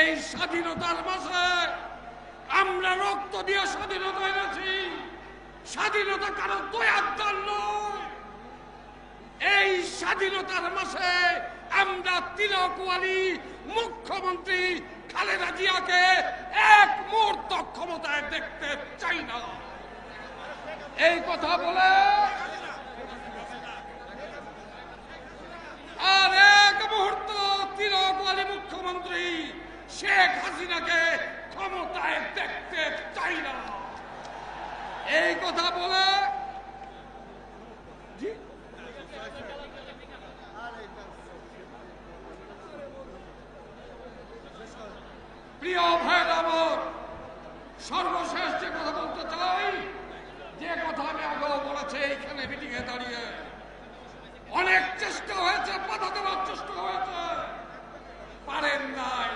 এই স্বাধীনতার মাঝে আমরা রক্ত দিয়ে স্বাধীনতা এনেছি। স্বাধীনতা কারো দয়ার দান নয়। এই স্বাধীনতার মাঝে আমরা তিলকওয়ালী মুখ্যমন্ত্রী খালেদা জিয়াকে এক মুহূর্ত ক্ষমতায় দেখতে চাই না। এই কথা বলে আর এক মুহূর্ত তিলকওয়ালী মুখ্যমন্ত্রী শেখ হাসিনাকে ক্ষমতায় দেখতে চাই না। এই কথা বলে প্রিয় ভাইরা আমার, সর্বশেষ যে কথা বলতে চাই, যে কথা আমি আগেও বলেছি এইখানে মিটিং এ দাঁড়িয়ে, অনেক চেষ্টা হয়েছে, বাধা দেওয়ার চেষ্টা হয়েছে, পারেন নাই।